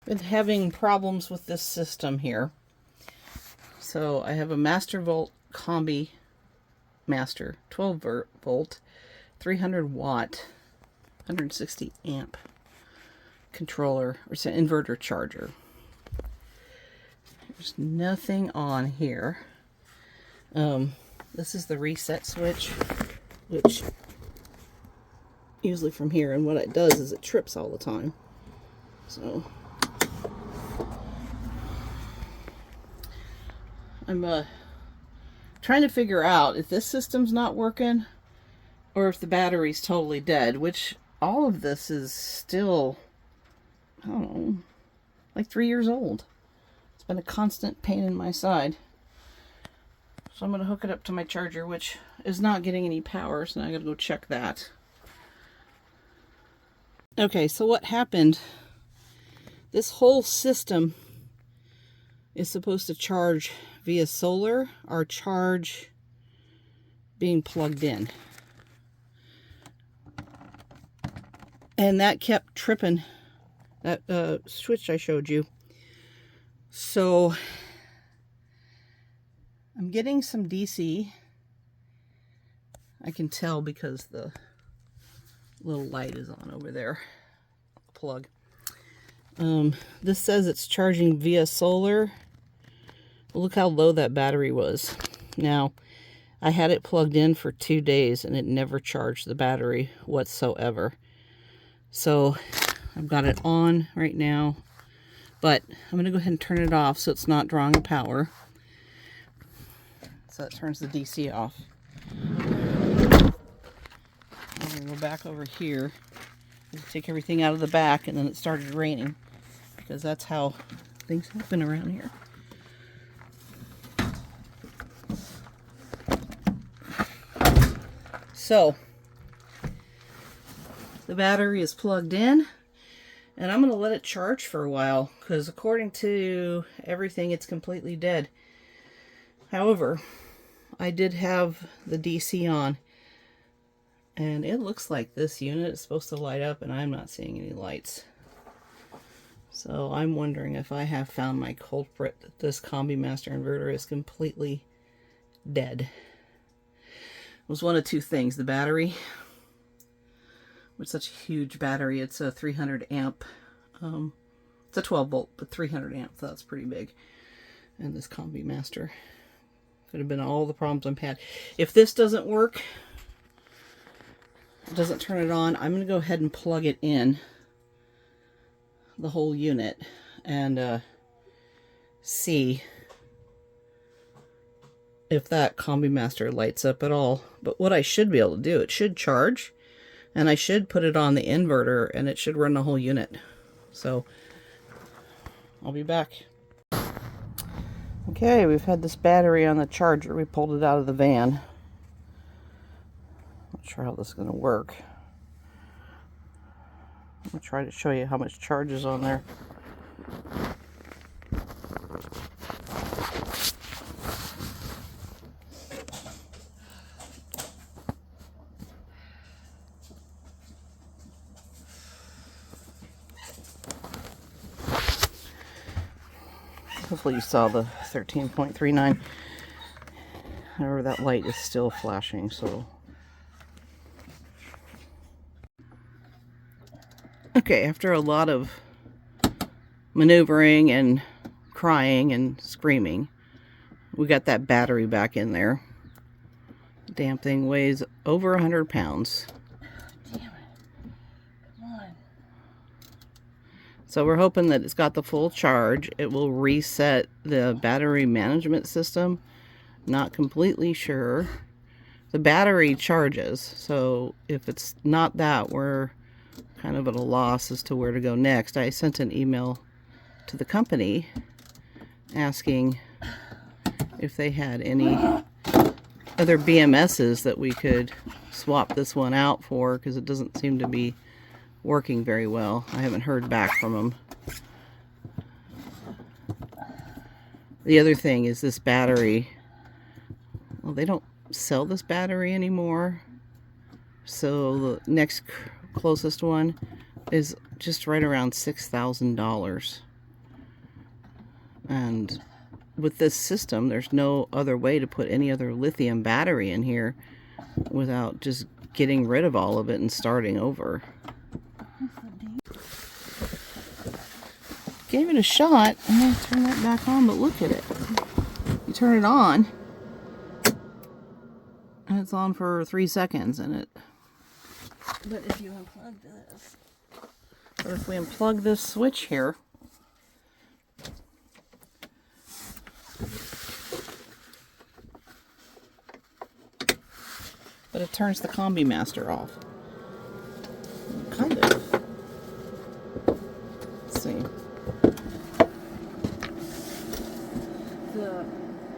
Been having problems with this system here. So I have a Mastervolt Combi Master 12 volt 300 watt 160 amp controller, or it's an inverter charger. There's nothing on here. This is the reset switch, which usually from here, and what it does is it trips all the time. So I'm trying to figure out if this system's not working or if the battery's totally dead, which all of this is still, I don't know, like 3 years old. It's been a constant pain in my side. So I'm going to hook it up to my charger, which is not getting any power, so now I got to go check that. Okay, so what happened, this whole system is supposed to charge via solar or charge being plugged in. And that kept tripping that switch I showed you. So I'm getting some DC. I can tell because the little light is on over there. Plug. This says it's charging via solar. Look how low that battery was. Now, I had it plugged in for 2 days and it never charged the battery whatsoever. So I've got it on right now, but I'm going to go ahead and turn it off so it's not drawing power. So that turns the DC off. I'm going to go back over here and take everything out of the back, and then it started raining because that's how things happen around here. So the battery is plugged in, and I'm going to let it charge for a while because according to everything, it's completely dead. However, I did have the DC on, and it looks like this unit is supposed to light up, and I'm not seeing any lights. So I'm wondering if I have found my culprit, that this Combi Master inverter is completely dead. It was one of two things. The battery, with such a huge battery, it's a 300 amp. It's a 12 volt, but 300 amp, so that's pretty big. And this Combi Master could have been all the problems I've had. If this doesn't work, it doesn't turn it on, I'm going to go ahead and plug it in, the whole unit, and see if that Combi Master lights up at all. But what I should be able to do, it should charge, and I should put it on the inverter, and it should run the whole unit. So I'll be back. Okay, we've had this battery on the charger. We pulled it out of the van. Not sure how this is going to work. I'm going to try to show you how much charge is on there. Hopefully you saw the 13.39. However, that light is still flashing, so. Okay, after a lot of maneuvering and crying and screaming, we got that battery back in there. The damn thing weighs over 100 pounds. Damn it. Come on. So we're hoping that it's got the full charge. It will reset the battery management system. Not completely sure. The battery charges, so if it's not that, we're kind of at a loss as to where to go next. I sent an email to the company asking if they had any other BMSs that we could swap this one out for, because it doesn't seem to be working very well. I haven't heard back from them. The other thing is this battery. Well, they don't sell this battery anymore. So the next closest one is just right around $6,000. And with this system, there's no other way to put any other lithium battery in here without just getting rid of all of it and starting over. Gave it a shot. I'm going to turn that back on, but look at it. You turn it on, and it's on for 3 seconds, and it... But if you unplug this, or if we unplug this switch here, but it turns the Combi Master off. Kind of. Let's see. The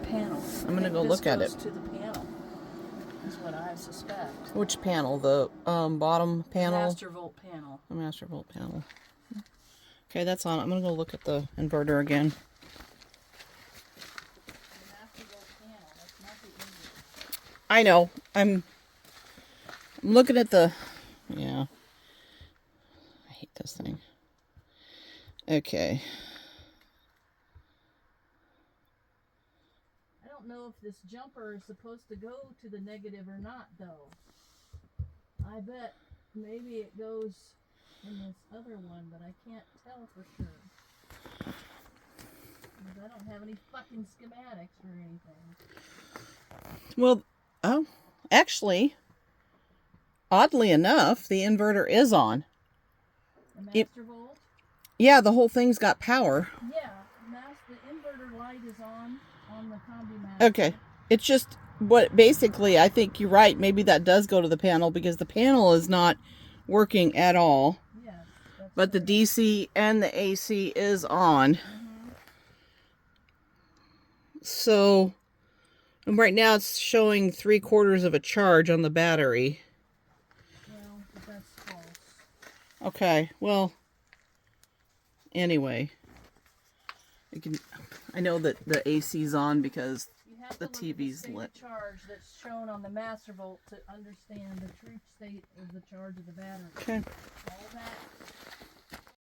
panel. I'm going to go look at it. To the panel, is what I suspect. Which panel? The bottom panel? The Mastervolt panel. The Mastervolt panel. Okay, that's on. I'm going to go look at the inverter again. I know. I'm looking at the... Yeah. I hate this thing. Okay. I don't know if this jumper is supposed to go to the negative or not, though. I bet maybe it goes in this other one, but I can't tell for sure. Because I don't have any fucking schematics or anything. Well, oh, actually, oddly enough, the inverter is on. The Mastervolt? Yeah, the whole thing's got power. Yeah, the inverter light is on the Combi Master. Okay, it's just what basically, I think you're right. Maybe that does go to the panel because the panel is not working at all. Yeah, but the DC and the AC is on. Mm-hmm. So right now it's showing 3/4 of a charge on the battery. Well, but that's false. Okay, well, anyway, I know that the AC's on because the TV's lit. The charge that's shown on the Mastervolt to understand the true state of the charge of the battery. Okay. All that